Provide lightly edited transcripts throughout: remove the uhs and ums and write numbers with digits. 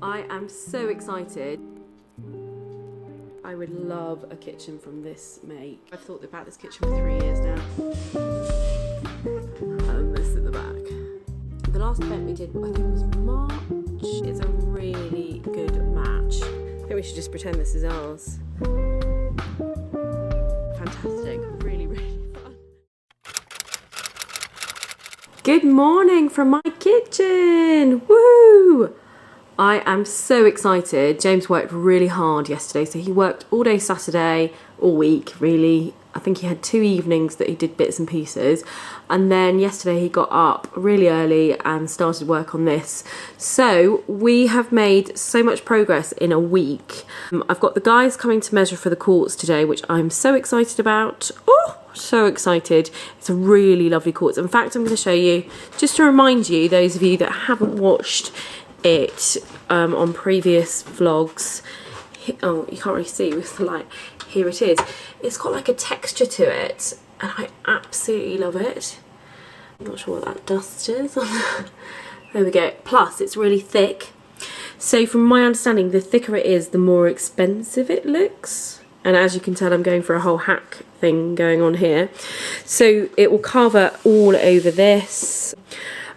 I am so excited. I would love a kitchen from this make. I've thought about this kitchen for 3 years now. And this at the back. The last event we did, I think it was March. It's a really good match. I think we should just pretend this is ours. Fantastic, really, really fun. Good morning from my kitchen, woo! I am so excited. James worked really hard yesterday, so he worked all day Saturday, all week really. I think he had 2 evenings that he did bits and pieces, and then yesterday he got up really early and started work on this. So we have made so much progress in a week. I've got the guys coming to measure for the quartz today, which I'm so excited about. Oh, so excited. It's a really lovely quartz. In fact, I'm going to show you, just to remind you, those of you that haven't watched it on previous vlogs. Oh, you can't really see with the light. Here it is. It's got like a texture to it and I absolutely love it. I'm not sure what that dust is. There we go. Plus it's really thick, so from my understanding, the thicker it is, the more expensive it looks. And as you can tell, I'm going for a whole hack thing going on here. So it will cover all over this.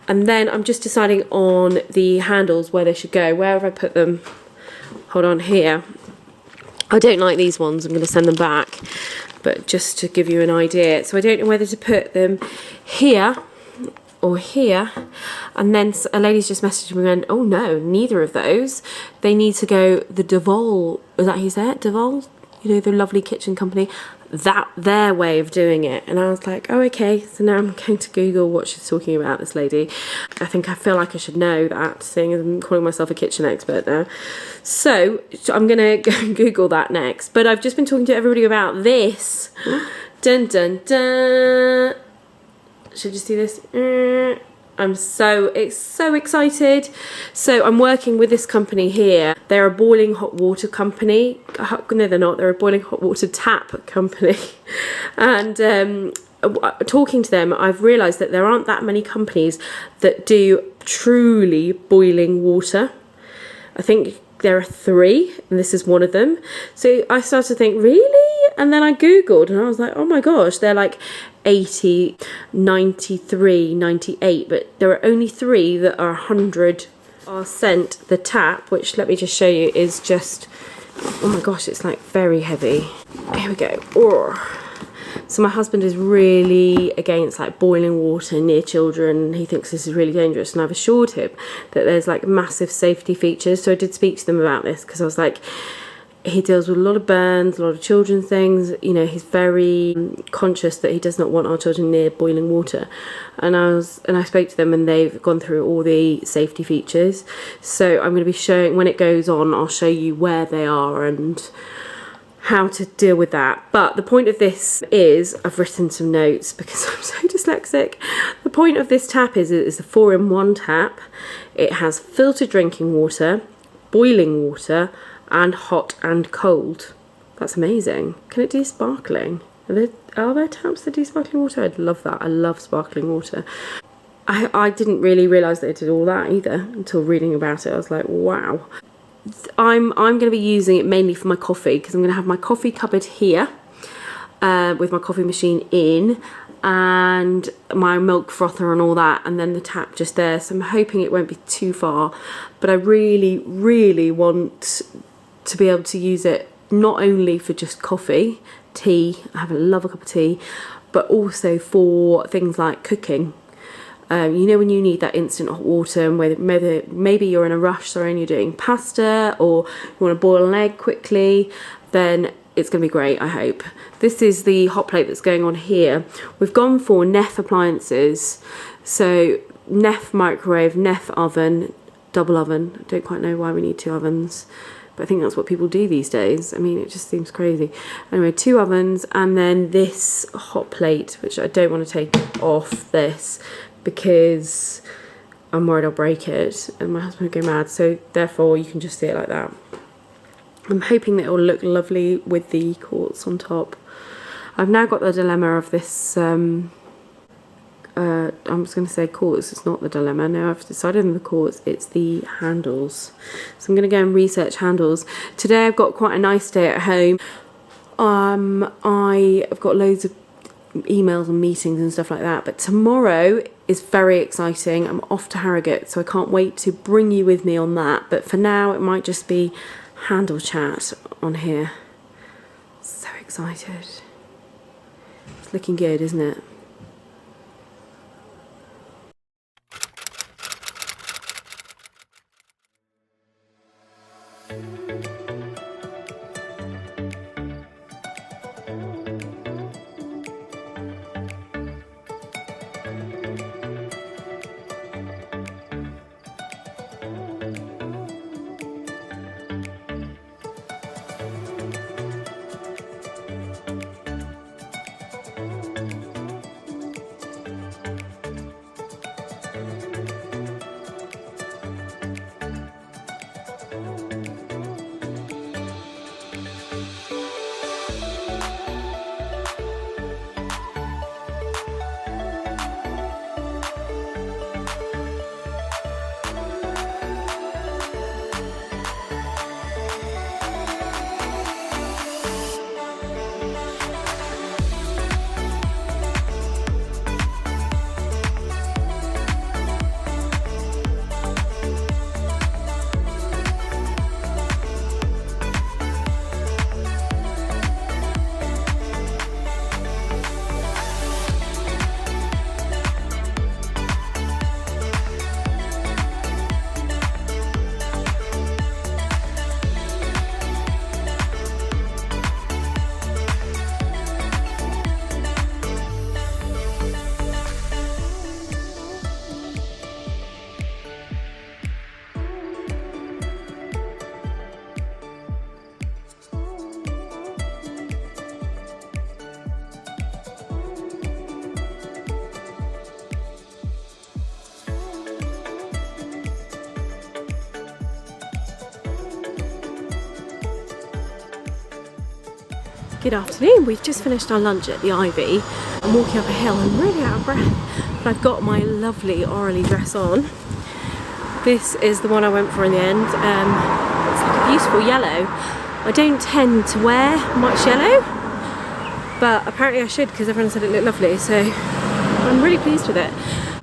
And then I'm just deciding on the handles where they should go. Where have I put them? Hold on, here. I don't like these ones. I'm going to send them back. But just to give you an idea. So I don't know whether to put them here or here. And then a lady's just messaged me and, oh no, neither of those. They need to go the deVOL. Is that how you say it? deVOL? You know, the lovely kitchen company. Their way of doing it. And I was like, oh, okay. So now I'm going to Google what she's talking about, this lady. I feel like I should know that, seeing as I'm calling myself a kitchen expert now. So I'm gonna go and Google that next. But I've just been talking to everybody about this. Dun dun dun. Should you see this? I'm so excited. So I'm working with this company here. They're a boiling hot water company. No, they're not. They're a boiling hot water tap company. And talking to them, I've realised that there aren't that many companies that do truly boiling water. I think there are 3, and this is one of them. So I started to think, really? And then I Googled, and I was like, oh my gosh, they're like 80, 93, 98, but there are only 3 that are 100%. The tap, which let me just show you, is just, oh my gosh, it's like very heavy. Here we go. Oh. So my husband is really against like boiling water near children. He thinks this is really dangerous, and I've assured him that there's like massive safety features. So I did speak to them about this, because I was like, he deals with a lot of burns, a lot of children's things. You know, he's very conscious that he does not want our children near boiling water. And I spoke to them, and they've gone through all the safety features. So I'm going to be showing, when it goes on, I'll show you where they are and how to deal with that. But the point of this is, I've written some notes because I'm so dyslexic. The point of this tap is it's a 4-in-1 tap. It has filtered drinking water, boiling water, and hot and cold. That's amazing. Can it do sparkling? Are there taps that do sparkling water? I'd love that. I love sparkling water. I didn't really realise that it did all that either until reading about it. I was like, wow. I'm going to be using it mainly for my coffee, because I'm going to have my coffee cupboard here with my coffee machine in, and my milk frother and all that, and then the tap just there. So I'm hoping it won't be too far, but I really, really want to be able to use it not only for just coffee, tea, I love a cup of tea, but also for things like cooking. You know, when you need that instant hot water, and maybe you're in a rush, and you're doing pasta, or you want to boil an egg quickly, then it's going to be great, I hope. This is the hot plate that's going on here. We've gone for Neff appliances, so Neff microwave, Neff oven, double oven. I don't quite know why we need 2 ovens, but I think that's what people do these days. I mean, it just seems crazy. Anyway, 2 ovens, and then this hot plate, which I don't want to take off this, because I'm worried I'll break it and my husband will go mad. So therefore you can just see it like that. I'm hoping that it will look lovely with the quartz on top. I've now got the dilemma of this, I I was going to say quartz, it's not the dilemma. No, I've decided on the quartz, it's the handles. So I'm going to go and research handles. Today I've got quite a nice day at home. I've got loads of emails and meetings and stuff like that, but tomorrow is very exciting. I'm off to Harrogate, so I can't wait to bring you with me on that. But for now, it might just be handle chat on here. So excited. It's looking good, isn't it? Good afternoon, we've just finished our lunch at the Ivy. I'm walking up a hill, I'm really out of breath, but I've got my lovely Aurélie dress on. This is the one I went for in the end. It's like a beautiful yellow. I don't tend to wear much yellow, but apparently I should because everyone said it looked lovely, so I'm really pleased with it.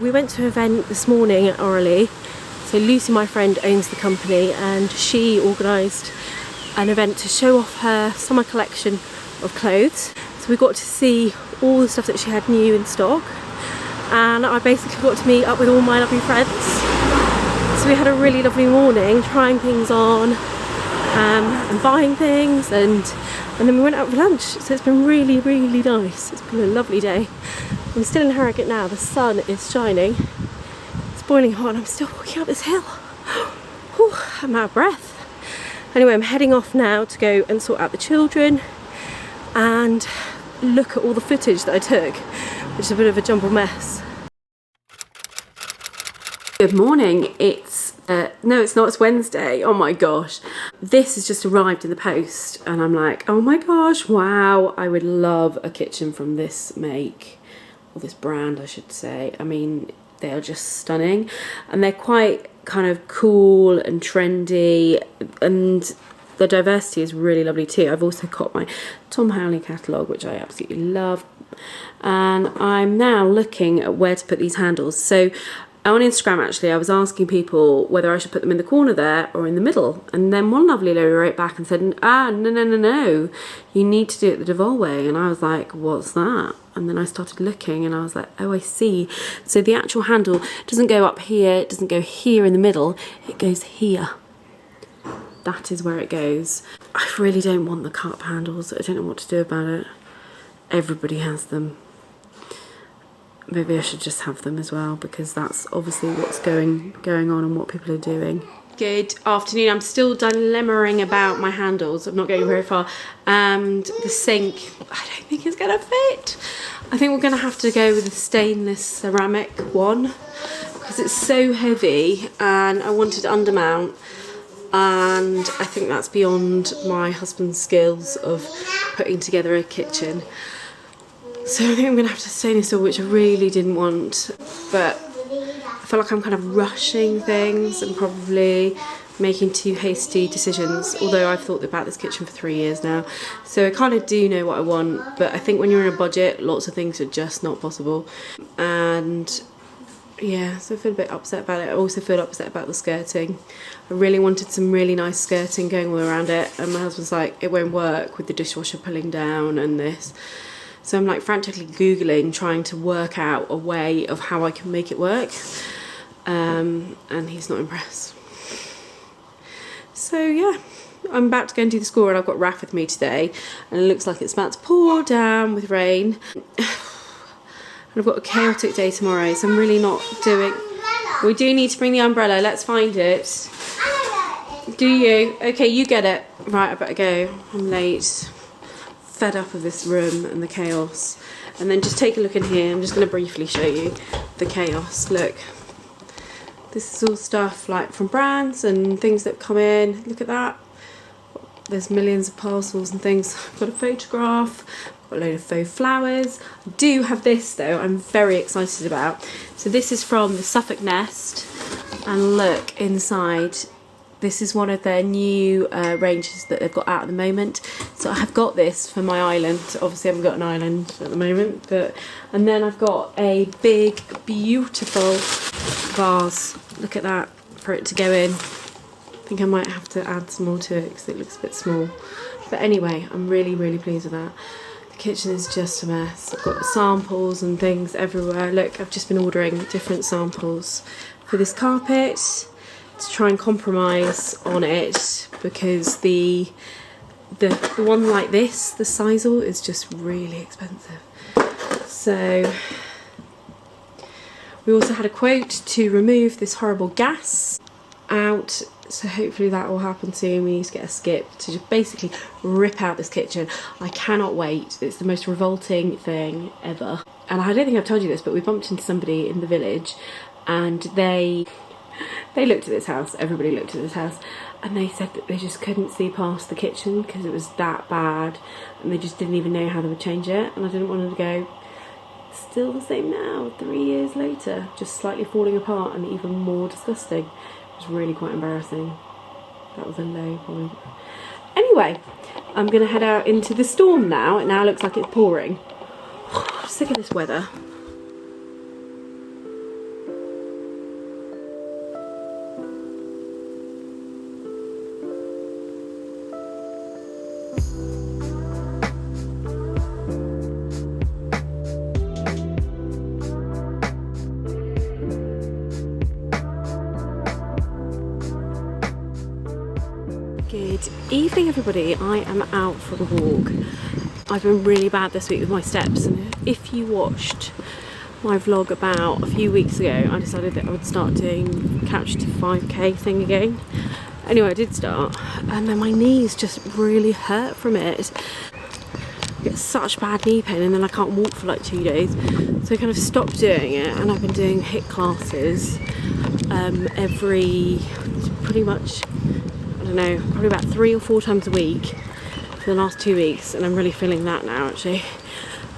We went to an event this morning at Aurélie. So Lucy, my friend, owns the company, and she organised an event to show off her summer collection of clothes. So we got to see all the stuff that she had new in stock, and I basically got to meet up with all my lovely friends. So we had a really lovely morning trying things on and buying things, and then we went out for lunch. So it's been really, really nice. It's been a lovely day. I'm still in Harrogate now, the sun is shining. It's boiling hot and I'm still walking up this hill. Whew, I'm out of breath. Anyway, I'm heading off now to go and sort out the children and look at all the footage that I took, which is a bit of a jumbled mess. Good morning, no it's not, it's Wednesday, oh my gosh. This has just arrived in the post and I'm like, oh my gosh, wow, I would love a kitchen from this make, or this brand I should say. I mean, they are just stunning and they're quite kind of cool and trendy, and the diversity is really lovely too. I've also got my Tom Howley catalogue, which I absolutely love, and I'm now looking at where to put these handles. So on Instagram actually I was asking people whether I should put them in the corner there or in the middle, and then one lovely lady wrote back and said, no, you need to do it the deVOL way. And I was like, what's that? And then I started looking and I was like, oh, I see. So the actual handle doesn't go up here, it doesn't go here in the middle, it goes here. That is where it goes. I really don't want the cup handles. I don't know what to do about it. Everybody has them. Maybe I should just have them as well, because that's obviously what's going on and what people are doing. Good afternoon. I'm still dilemmaing about my handles. I'm not going very far. And the sink, I don't think it's going to fit. I think we're going to have to go with the stainless ceramic one because it's so heavy, and I wanted undermount, and I think that's beyond my husband's skills of putting together a kitchen. So I think I'm going to have to stay in store, which I really didn't want, but I feel like I'm kind of rushing things and probably making too hasty decisions, although I've thought about this kitchen for 3 years now, so I kind of do know what I want, but I think when you're in a budget, lots of things are just not possible. And yeah, so I feel a bit upset about it. I also feel upset about the skirting. I really wanted some really nice skirting going all around it, and my husband's like, it won't work with the dishwasher pulling down and this. So I'm like frantically Googling, trying to work out a way of how I can make it work, and he's not impressed. So yeah, I'm about to go and do the score, and I've got Raf with me today, and it looks like it's about to pour down with rain. And I've got a chaotic day tomorrow, so I'm really not doing... We do need to bring the umbrella, let's find it. Do you? Okay, you get it. Right, I better go, I'm late. Fed up of this room and the chaos. And then just take a look in here, I'm just going to briefly show you the chaos. Look, this is all stuff like from brands and things that come in. Look at that. There's millions of parcels and things. I've got a photograph, got a load of faux flowers. I do have this though, I'm very excited about. So this is from the Suffolk Nest, and look inside. This is one of their new ranges that they've got out at the moment. So I have got this for my island. Obviously I haven't got an island at the moment, but and then I've got a big, beautiful vase. Look at that, for it to go in. I think I might have to add some more to it because it looks a bit small. But anyway, I'm really, really pleased with that. The kitchen is just a mess. I've got samples and things everywhere. Look, I've just been ordering different samples for this carpet to try and compromise on it, because the one like this, the sisal, is just really expensive. So we also had a quote to remove this horrible gas out, so hopefully that will happen soon. We need to get a skip to just basically rip out this kitchen. I cannot wait. It's the most revolting thing ever. And I don't think I've told you this, but we bumped into somebody in the village, and they looked at this house, everybody looked at this house, and they said that they just couldn't see past the kitchen because it was that bad, and they just didn't even know how they would change it. And I didn't want them to go, still the same now, 3 years later, just slightly falling apart and even more disgusting. It was really quite embarrassing. That was a low point. Anyway, I'm going to head out into the storm now. It now looks like it's pouring. I'm sick of this weather. Good evening everybody, I am out for a walk. I've been really bad this week with my steps, and if you watched my vlog about a few weeks ago, I decided that I would start doing couch to 5k thing again. Anyway, I did start, and then my knees just really hurt from it. I get such bad knee pain, and then I can't walk for like 2 days, so I kind of stopped doing it, and I've been doing HIIT classes every pretty much, I don't know, probably about 3 or 4 times a week for the last 2 weeks, and I'm really feeling that now actually.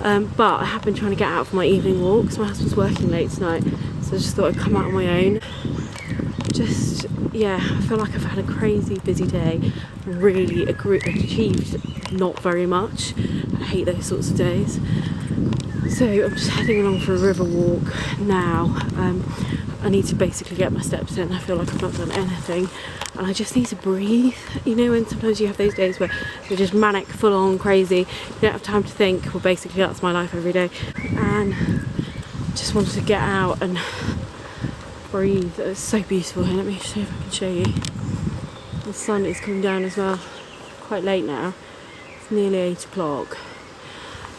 But I have been trying to get out for my evening walks. My husband's working late tonight, so I just thought I'd come out on my own. Just, yeah, I feel like I've had a crazy busy day. Really achieved not very much. I hate those sorts of days. So I'm just heading along for a river walk now. I need to basically get my steps in. I feel like I've not done anything, and I just need to breathe. You know, and sometimes you have those days where you're just manic, full on, crazy, you don't have time to think. Well, basically that's my life every day, and just wanted to get out and breathe. It's so beautiful here. Let me see if I can show you. The sun is coming down as well. Quite late now. It's nearly 8 o'clock.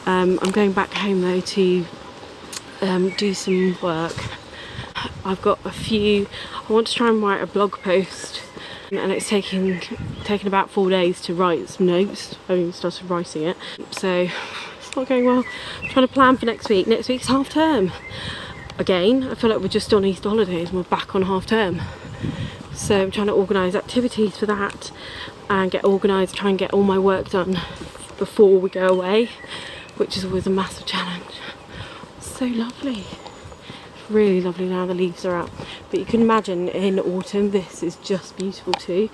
I'm going back home though to do some work. I've got a few, I want to try and write a blog post, and it's taken about 4 days to write some notes. I haven't even started writing it, so it's not going well. I'm trying to plan for next week. Next week's half term. Again, I feel like we're just on Easter holidays and we're back on half term. So I'm trying to organise activities for that and get organised, try and get all my work done before we go away, which is always a massive challenge. so lovely. Really lovely now the leaves are out. But you can imagine in autumn this is just beautiful too.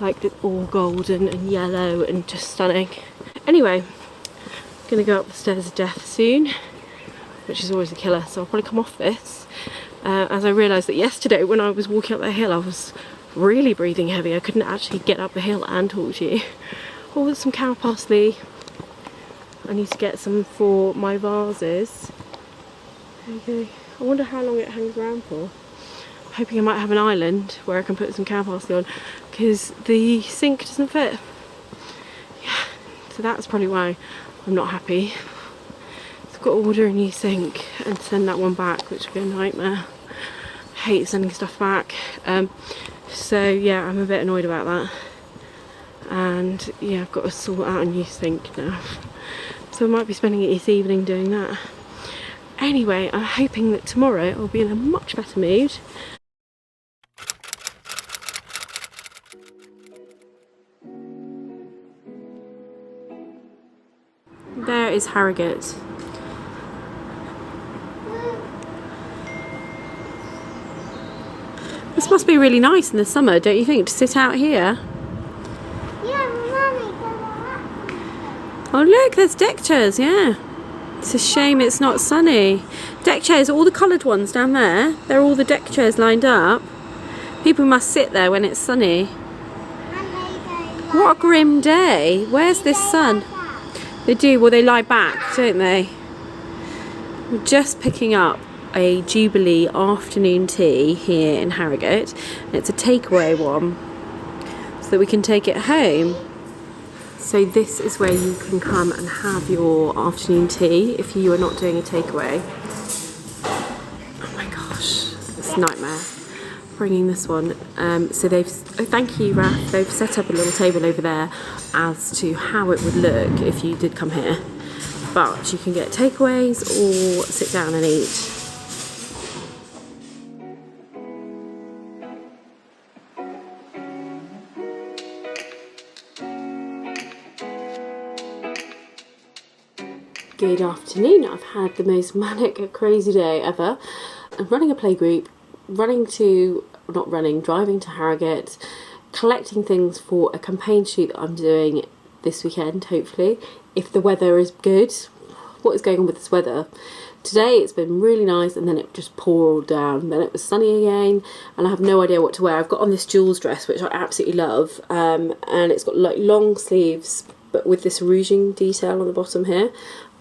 Like all golden and yellow and just stunning. Anyway, I'm going to go up the stairs of death soon, which is always a killer, so I'll probably come off this. As I realised that yesterday when I was walking up that hill I was really breathing heavy. I couldn't actually get up the hill and talk to you. Oh, there's some cow parsley. I need to get some for my vases. Okay. I wonder how long it hangs around for. I'm hoping I might have an island where I can put some cow parsley on, because the sink doesn't fit. Yeah, so that's probably why I'm not happy. So I've got to order a new sink and send that one back, which would be a nightmare. I hate sending stuff back. So yeah, I'm a bit annoyed about that. And yeah, I've got to sort out a new sink now. So I might be spending it this evening doing that. Anyway, I'm hoping that tomorrow I'll be in a much better mood. There is Harrogate. This must be really nice in the summer, don't you think, to sit out here? Yeah, Mummy, oh look, there's deck chairs, yeah. It's a shame it's not sunny. Deck chairs, all the coloured ones down there, they're all the deck chairs lined up. People must sit there when it's sunny. What a grim day. Where's this sun? They do, well they lie back, don't they? We're just picking up a Jubilee afternoon tea here in Harrogate. And it's a takeaway one, so that we can take it home. So this is where you can come and have your afternoon tea if you are not doing a takeaway. Oh my gosh, it's a nightmare bringing this one. So they've, oh thank you Raf, they've set up a little table over there as to how it would look if you did come here. But you can get takeaways or sit down and eat. Good afternoon. I've had the most manic, crazy day ever. I'm running a playgroup, driving to Harrogate, collecting things for a campaign shoot that I'm doing this weekend, hopefully, if the weather is good. What is going on with this weather? Today it's been really nice and then it just poured down. Then it was sunny again and I have no idea what to wear. I've got on this Joules dress, which I absolutely love, and it's got like long sleeves but with this rouging detail on the bottom here.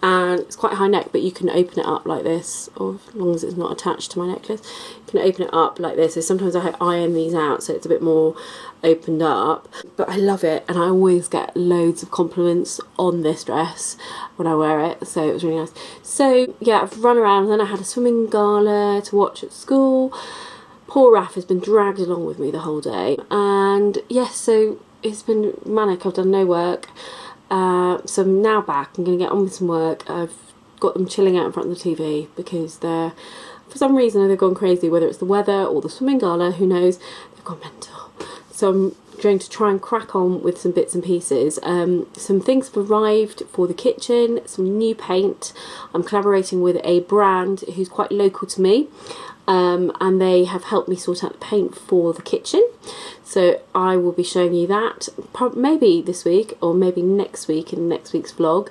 And it's quite a high neck, but you can open it up like this, or as long as it's not attached to my necklace, you can open it up like this. So sometimes I iron these out so it's a bit more opened up, but I love it and I always get loads of compliments on this dress when I wear it, so it was really nice. So yeah, I've run around and then I had a swimming gala to watch at school. Poor Raf has been dragged along with me the whole day, and yes, so it's been manic. I've done no work. So I'm now back. I'm going to get on with some work. I've got them chilling out in front of the TV because they're, for some reason, they've gone crazy, whether it's the weather or the swimming gala, who knows, they've gone mental. So I'm going to try and crack on with some bits and pieces. Some things have arrived for the kitchen, some new paint. I'm collaborating with a brand who's quite local to me, and they have helped me sort out the paint for the kitchen. So I will be showing you that maybe this week or maybe next week in next week's vlog,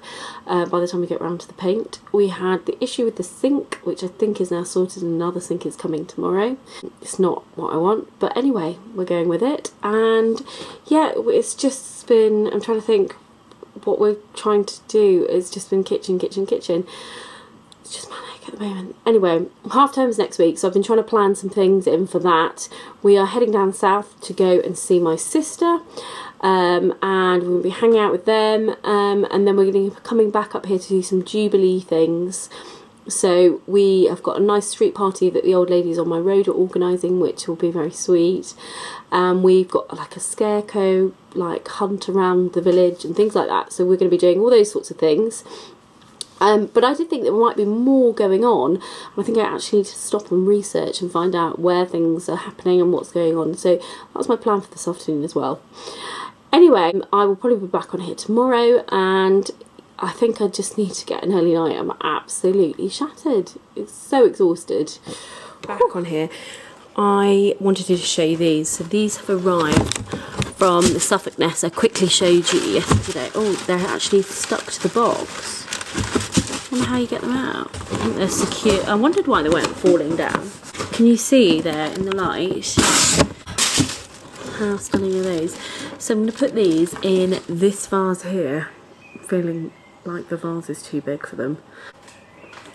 by the time we get around to the paint. We had the issue with the sink, which I think is now sorted, and another sink is coming tomorrow. It's not what I want, but anyway, we're going with it. And yeah, it's just been, I'm trying to think what we're trying to do. It's just been kitchen. It's just manic at the moment. Anyway, half term's next week, so I've been trying to plan some things in for that. We are heading down south to go and see my sister, and we'll be hanging out with them, and then we're going to be coming back up here to do some Jubilee things. So we have got a nice street party that the old ladies on my road are organising, which will be very sweet. We've got like a scarecrow like hunt around the village and things like that, so we're going to be doing all those sorts of things. But I did think there might be more going on. I think I actually need to stop and research and find out where things are happening and what's going on. So that's my plan for this afternoon as well. Anyway, I will probably be back on here tomorrow, and I think I just need to get an early night. I'm absolutely shattered. It's so exhausted. Back on here, I wanted to show you these. So these have arrived from the Suffolk Nest. I quickly showed you yesterday. Oh, they're actually stuck to the box. I wonder how you get them out. I think they're secure. I wondered why they weren't falling down. Can you see there in the light? How stunning are those? So I'm going to put these in this vase here. I'm feeling like the vase is too big for them.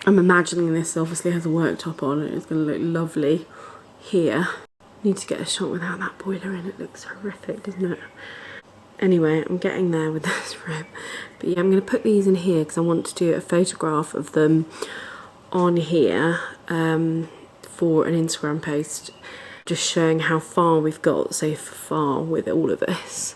I'm imagining this obviously has a worktop on it. It's going to look lovely here. Need to get a shot without that boiler in. It looks horrific, doesn't it? Anyway, I'm getting there with this room. But yeah, I'm going to put these in here because I want to do a photograph of them on here for an Instagram post, just showing how far we've got so far with all of this.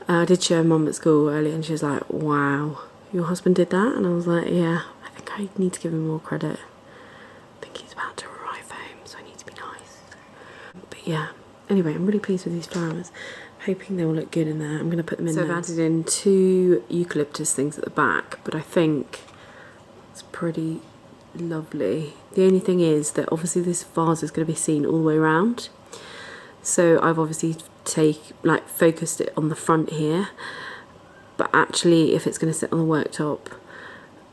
I did show Mum at school earlier and she was like, wow, your husband did that? And I was like, yeah, I think I need to give him more credit. I think he's about to arrive home, so I need to be nice. But yeah, anyway, I'm really pleased with these flowers. Hoping they will look good in there. I'm going to put them in there. So I've added in 2 eucalyptus things at the back, but I think it's pretty lovely. The only thing is that obviously this vase is going to be seen all the way around. So I've obviously focused it on the front here, but actually if it's going to sit on the worktop,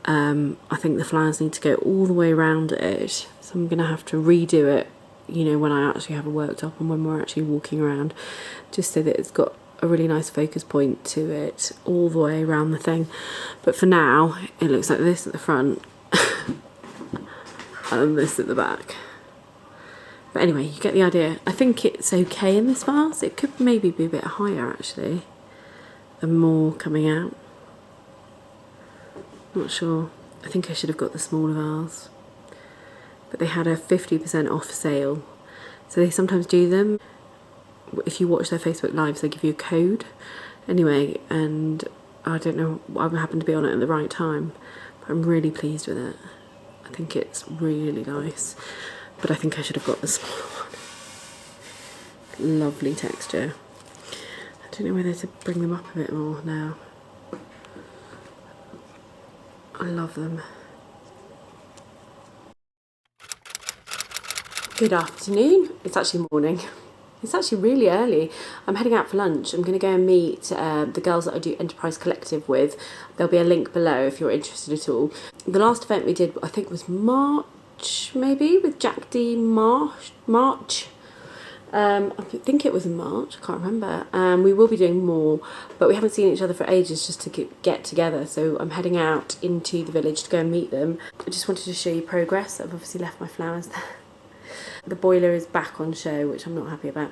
I think the flowers need to go all the way around it. So I'm going to have to redo it, you know, when I actually have a worktop and when we're actually walking around, just so that it's got a really nice focus point to it all the way around the thing. But for now, it looks like this at the front and this at the back. But anyway, you get the idea. I think it's okay in this vase. It could maybe be a bit higher actually, and more coming out. Not sure. I think I should have got the smaller vase. But they had a 50% off sale. So they sometimes do them. If you watch their Facebook Lives, they give you a code. Anyway, and I don't know, I happened to be on it at the right time. But I'm really pleased with it. I think it's really nice. But I think I should have got the smaller one. Lovely texture. I don't know whether to bring them up a bit more now. I love them. Good afternoon. It's actually morning. It's actually really early. I'm heading out for lunch. I'm going to go and meet the girls that I do Enterprise Collective with. There'll be a link below if you're interested at all. The last event we did, I think, was March, maybe, with Jack D. March. I think it was in March, I can't remember. We will be doing more, but we haven't seen each other for ages just to get together. So I'm heading out into the village to go and meet them. I just wanted to show you progress. I've obviously left my flowers there. The boiler is back on show, which I'm not happy about.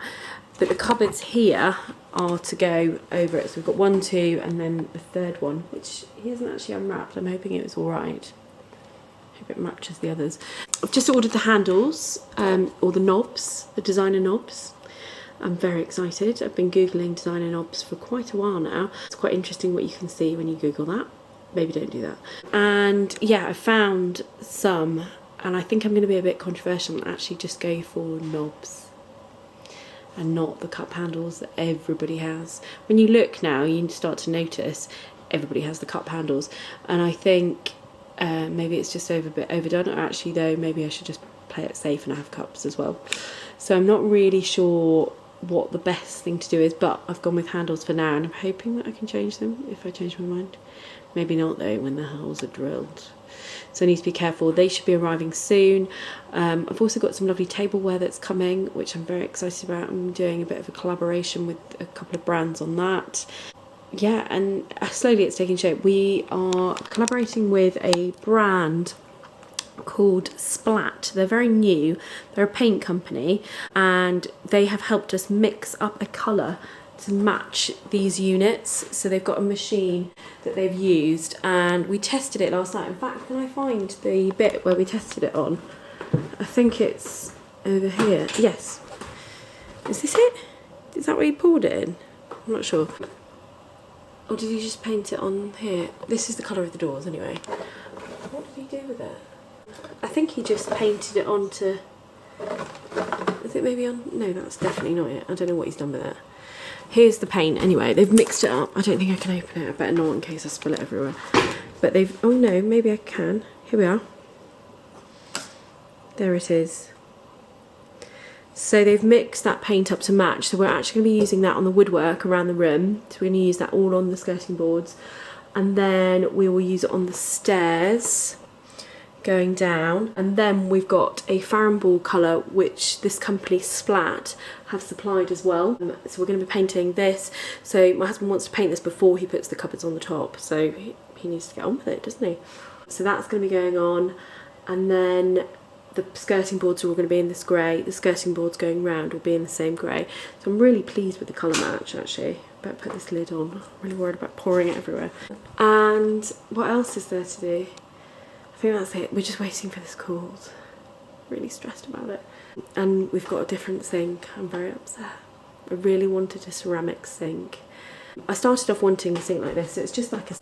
But the cupboards here are to go over it. So we've got 1, 2, and then the third one, which he hasn't actually unwrapped. I'm hoping it was all right. Hope it matches the others. I've just ordered the handles, or the knobs, the designer knobs. I'm very excited. I've been Googling designer knobs for quite a while now. It's quite interesting what you can see when you Google that. Maybe don't do that. And yeah, I found some. And I think I'm going to be a bit controversial and actually just go for knobs and not the cup handles that everybody has. When you look now, you start to notice everybody has the cup handles. And I think maybe it's just a bit overdone. Or actually, though, maybe I should just play it safe and have cups as well. So I'm not really sure what the best thing to do is, but I've gone with handles for now. And I'm hoping that I can change them if I change my mind. Maybe not, though, when the holes are drilled. So I need to be careful. They should be arriving soon. I've also got some lovely tableware that's coming, which I'm very excited about. I'm doing a bit of a collaboration with a couple of brands on that. Yeah, and slowly it's taking shape. We are collaborating with a brand called Splat. They're very new. They're a paint company, and they have helped us mix up a colour to match these units. So they've got a machine that they've used, and we tested it last night. In fact, can I find the bit where we tested it on? I think it's over here. Yes. Is this it? Is that where you poured it in? I'm not sure. Or did you just paint it on here? This is the colour of the doors anyway. What did he do with it? I think he just painted it onto... Is it maybe on... No, that's definitely not it. I don't know what he's done with it. Here's the paint anyway. They've mixed it up. I don't think I can open it. I better not in case I spill it everywhere. but they've, oh no, maybe I can. Here we are. There it is. So they've mixed that paint up to match. So we're actually going to be using that on the woodwork around the room. So we're going to use that all on the skirting boards. And then we will use it on the stairs going down. And then we've got a Faramball colour, which this company Splat have supplied as well. So we're going to be painting this. So my husband wants to paint this before he puts the cupboards on the top. So he needs to get on with it, doesn't he? So that's going to be going on. And then the skirting boards are all going to be in this grey. The skirting boards going round will be in the same grey. So I'm really pleased with the colour match, actually. Better put this lid on. I'm really worried about pouring it everywhere. And what else is there to do? I think that's it. We're just waiting for this cold. Really stressed about it. And we've got a different sink. I'm very upset. I really wanted a ceramic sink. I started off wanting a sink like this. So it's just like a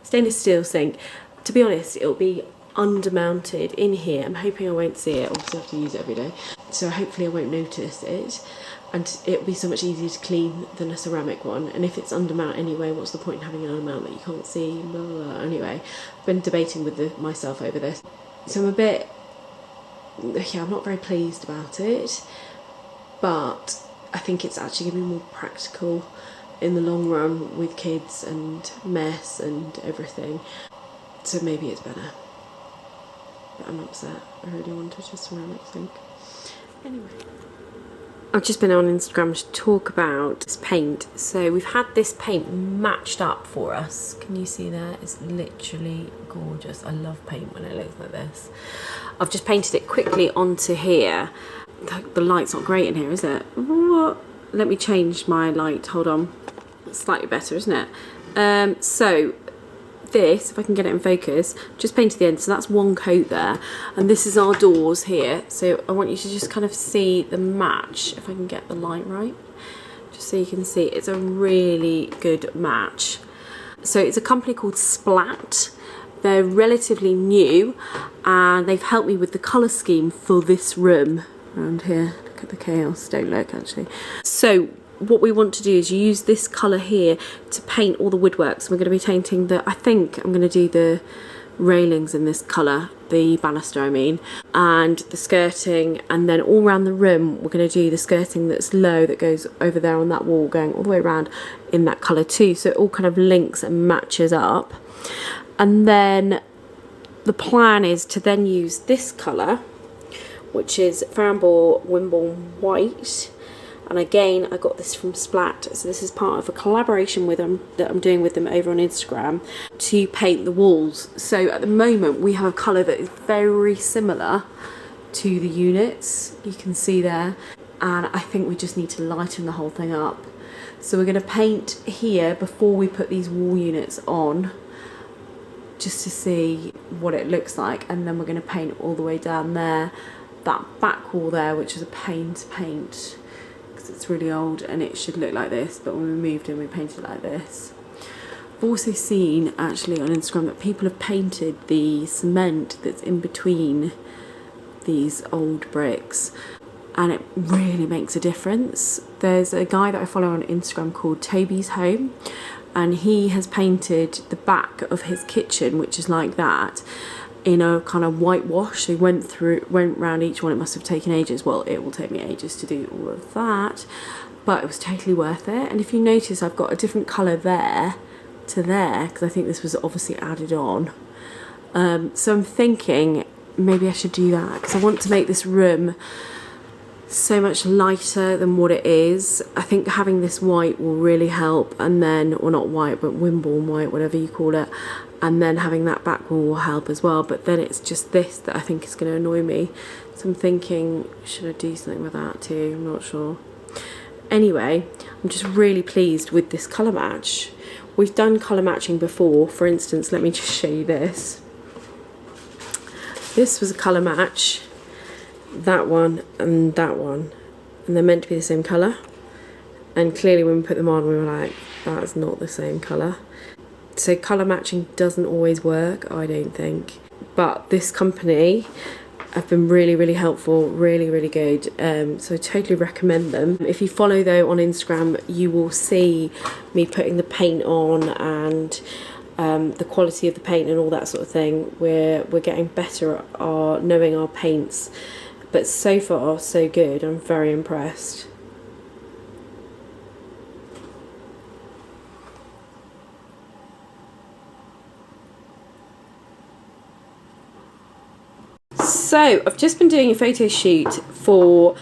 stainless steel sink. To be honest, it'll be undermounted in here. I'm hoping I won't see it. Obviously I have to use it every day, so hopefully I won't notice it, and it'll be so much easier to clean than a ceramic one. And if it's undermount anyway, what's the point in having an undermount that you can't see? Blah, blah, blah. Anyway, I've been debating with myself over this, so I'm a bit, yeah, I'm not very pleased about it, but I think it's actually going to be more practical in the long run with kids and mess and everything, so maybe it's better. But I'm upset. I really wanted a ceramic sink. Anyway, I've just been on Instagram to talk about this paint. So we've had this paint matched up for us. Can you see there? It's literally gorgeous. I love paint when it looks like this. I've just painted it quickly onto here. The light's not great in here, is it? What? Let me change my light. Hold on. It's slightly better, isn't it? So this, if I can get it in focus, just painted the end, so that's one coat there, and this is our doors here. So I want you to just kind of see the match, if I can get the light right, just so you can see it's a really good match. So it's a company called Splat. They're relatively new, and they've helped me with the colour scheme for this room around here. Look at the chaos, don't look actually. So what we want to do is use this colour here to paint all the woodwork. So we're going to be painting the, I think I'm going to do the railings in this colour, the banister I mean, and the skirting, and then all around the room we're going to do the skirting that's low that goes over there on that wall going all the way around in that colour too, so it all kind of links and matches up. And then the plan is to then use this colour, which is Faramball Wimborne White. And again, I got this from Splat, so this is part of a collaboration with them that I'm doing with them over on Instagram to paint the walls. So at the moment we have a colour that is very similar to the units, you can see there, and I think we just need to lighten the whole thing up. So we're going to paint here before we put these wall units on, just to see what it looks like, and then we're going to paint all the way down there, that back wall there, which is a pain to paint. It's really old and it should look like this, but when we moved in we painted it like this. I've also seen actually on Instagram that people have painted the cement that's in between these old bricks, and it really makes a difference. There's a guy that I follow on Instagram called Toby's Home, and he has painted the back of his kitchen, which is like that, in a kind of whitewash. So he went round each one. It must have taken ages. Well, it will take me ages to do all of that, but it was totally worth it. And if you notice, I've got a different colour there to there, because I think this was obviously added on. So I'm thinking maybe I should do that, because I want to make this room so much lighter than what it is. I think having this white will really help, and then, or not white, but Wimborne white, whatever you call it, and then having that back wall will help as well. But then it's just this that I think is going to annoy me, so I'm thinking, should I do something with that too? I'm not sure. Anyway, I'm just really pleased with this colour match. We've done colour matching before. For instance, let me just show you this. This was a colour match, that one and that one, and they're meant to be the same colour, and clearly when we put them on we were like, that's not the same colour. So colour matching doesn't always work, I don't think, but this company have been really helpful, really good, so I totally recommend them. If you follow though on Instagram, you will see me putting the paint on and the quality of the paint and all that sort of thing. We're getting better at knowing our paints, but so far so good. I'm very impressed. So I've just been doing a photo shoot for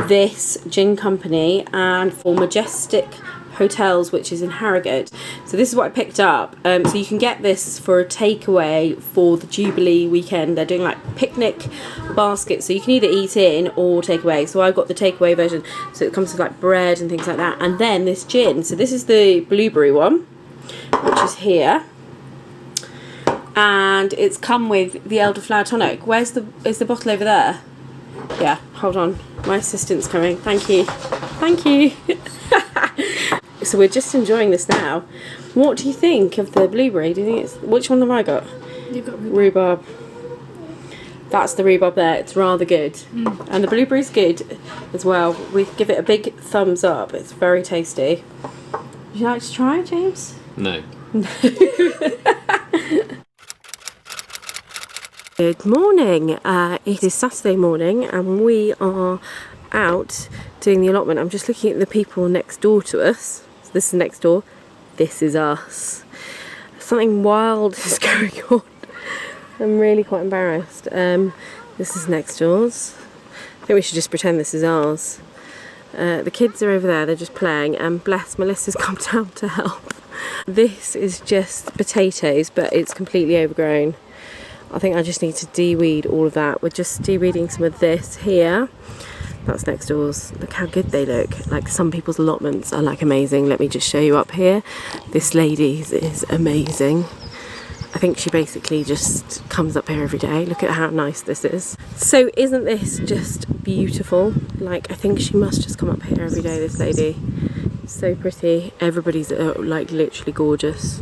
this gin company and for Majestic Hotels, which is in Harrogate. So this is what I picked up. So you can get this for a takeaway for the Jubilee weekend. They're doing like picnic baskets, so you can either eat in or take away. So I got the takeaway version, so it comes with like bread and things like that. And then this gin. So this is the blueberry one, which is here. And it's come with the elderflower tonic. Is the bottle over there? Yeah, hold on. My assistant's coming. Thank you. Thank you. So we're just enjoying this now. What do you think of the blueberry? Do you think it's... Which one have I got? You've got rhubarb. That's the rhubarb there. It's rather good. And the blueberry's good as well. We give it a big thumbs up. It's very tasty. Would you like to try it, James? No. Good morning. It is Saturday morning and we are out doing the allotment. I'm just looking at the people next door to us. So this is next door. This is us. Something wild is going on. I'm really quite embarrassed. This is next door's. I think we should just pretend this is ours. The kids are over there, they're just playing, and bless, Melissa's come down to help. This is just potatoes, but it's completely overgrown. I think I just need to de-weed all of that. We're just de-weeding some of this here. That's next door's. Look how good they look. Like, some people's allotments are like amazing. Let me just show you up here. This lady's is amazing. I think she basically just comes up here every day. Look at how nice this is. So isn't this just beautiful? Like, I think she must just come up here every day, this lady. So pretty. Everybody's like literally gorgeous.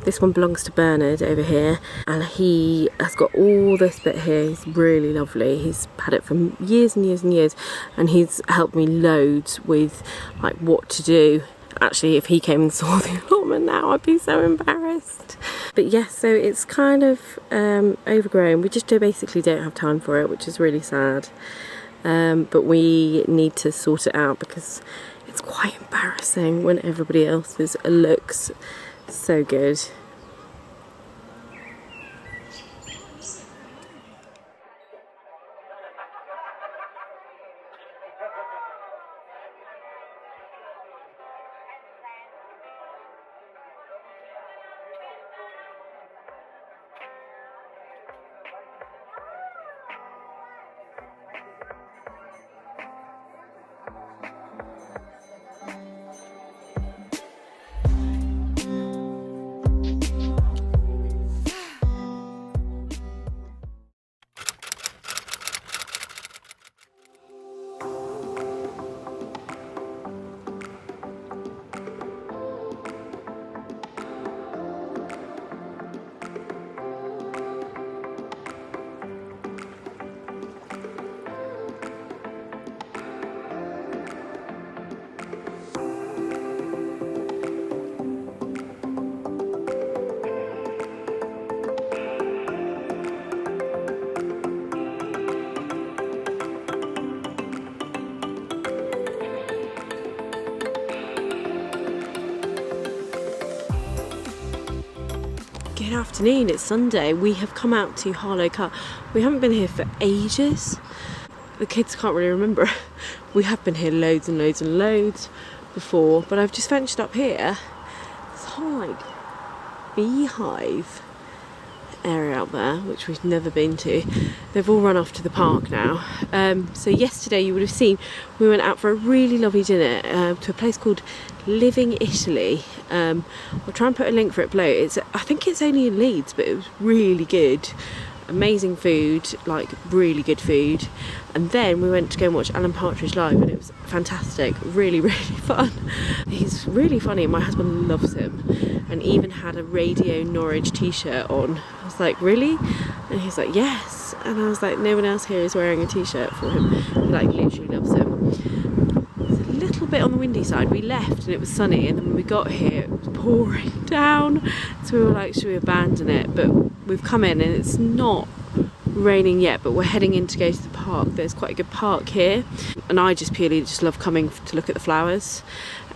This one belongs to Bernard over here, and he has got all this bit here. He's really lovely. He's had it for years and years and years, and he's helped me loads with like what to do. Actually, if he came and saw the allotment now, I'd be so embarrassed. But yes, so it's kind of overgrown. We just basically don't have time for it, which is really sad. But we need to sort it out because it's quite embarrassing when everybody else's looks so good. Good afternoon, it's Sunday. We have come out to Harlow Carr. We haven't been here for ages. The kids can't really remember. We have been here loads and loads and loads before, but I've just ventured up here. This whole like beehive area out there, which we've never been to. They've all run off to the park now. So yesterday you would have seen we went out for a really lovely dinner to a place called LIVIN Italy. I'll try and put a link for it below. I think it's only in Leeds, but it was really good. Amazing food, like really good food. And then we went to go and watch Alan Partridge live, and it was fantastic, really, really fun. He's really funny, and my husband loves him, and even had a Radio Norwich t-shirt on. I was like, really? And he's like, yes. And I was like, no one else here is wearing a t-shirt for him. He like literally loves him. There's a little little bit on the windy side. We left and it was sunny, and then when we got here it was pouring down, so we were like, should we abandon it? But we've come in and it's not raining yet, but we're heading in to go to the park. There's quite a good park here, and I just purely love coming to look at the flowers.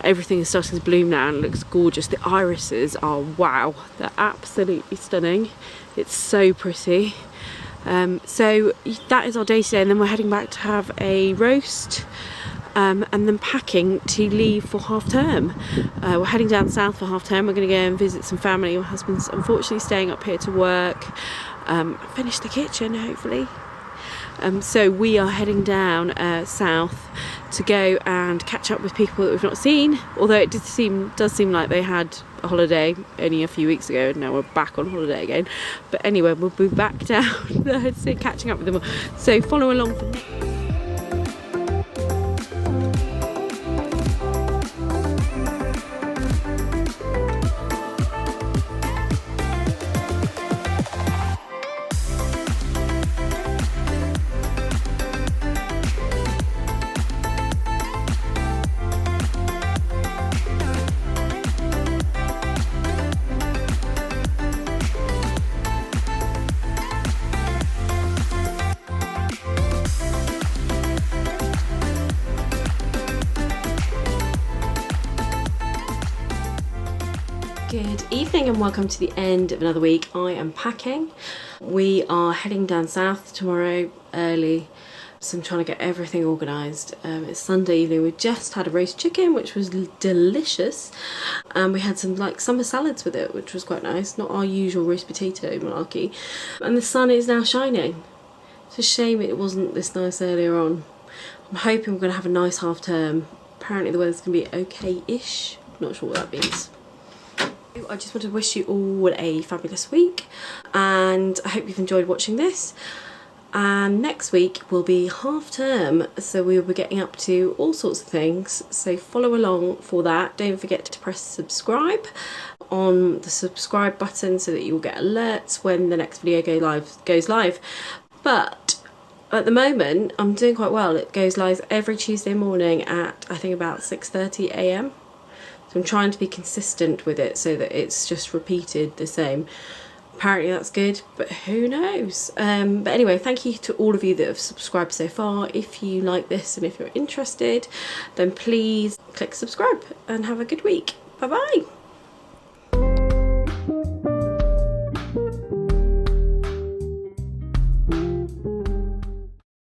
Everything is starting to bloom now and it looks gorgeous. The irises are wow, they're absolutely stunning. It's so pretty. So that is our day today, and then we're heading back to have a roast, and then packing to leave for half term. We're heading down south for half term. We're going to go and visit some family. My husband's unfortunately staying up here to work, finish the kitchen hopefully. So we are heading down south to go and catch up with people that we've not seen, although it does seem like they had a holiday only a few weeks ago and now we're back on holiday again. But anyway, we'll be back down so catching up with them all. So follow along for next. Good evening and welcome to the end of another week. I am packing. We are heading down south tomorrow early, so I'm trying to get everything organised. It's Sunday evening. We just had a roast chicken, which was delicious, and we had some like summer salads with it, which was quite nice. Not our usual roast potato malarkey. And the sun is now shining. It's a shame it wasn't this nice earlier on. I'm hoping we're going to have a nice half term. Apparently the weather's going to be okay-ish. Not sure what that means. I just want to wish you all a fabulous week, and I hope you've enjoyed watching this. And next week will be half term, so we will be getting up to all sorts of things, so follow along for that. Don't forget to press subscribe on the subscribe button so that you will get alerts when the next video goes live. But at the moment I'm doing quite well. It goes live every Tuesday morning at I think about 6:30 AM. So I'm trying to be consistent with it so that it's just repeated the same. Apparently that's good, but who knows? But anyway, thank you to all of you that have subscribed so far. If you like this and if you're interested, then please click subscribe and have a good week. Bye bye.